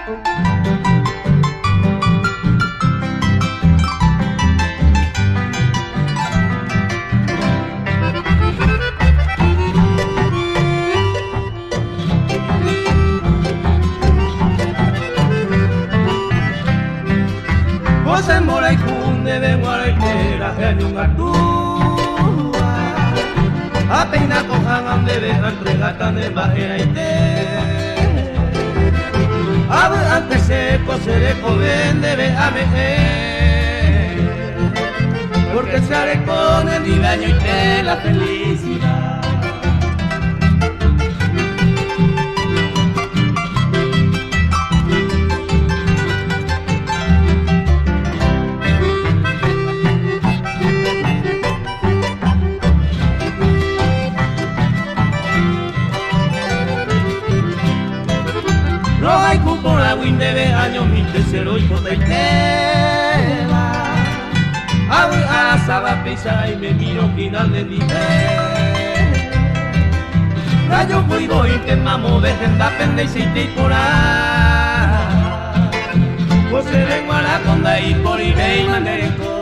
Jose Moraikunde de Guaraitera Heanyungatua Apeina kohangan bebe entregatan de Bajeraite Abu antes seco sereko vende be ame Porque se haré con el divaño y te la felicidad Por la windebe año 1000 y potaitela Abu asaba pisa y me miro final de nivel Rayo voy que mamo vejen da pende y seite y por ahí José de Guaraconda y por Ibe y Manderecoya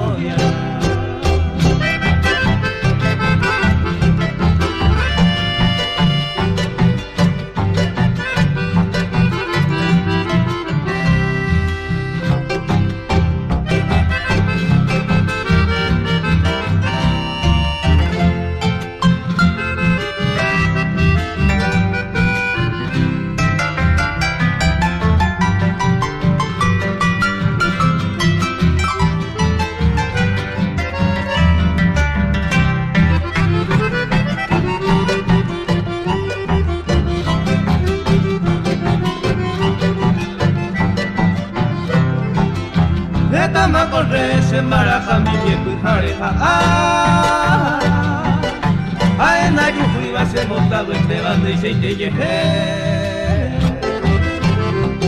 Tama corre se embaraja mi viejo y jareja Aena yuju iba se montado este bande y seite yeje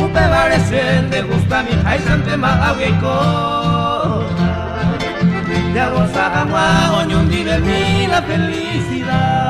Upe varecen de gusta mi jaisante ma agüe y cona Ya goza jamás oñón vive mi la felicidad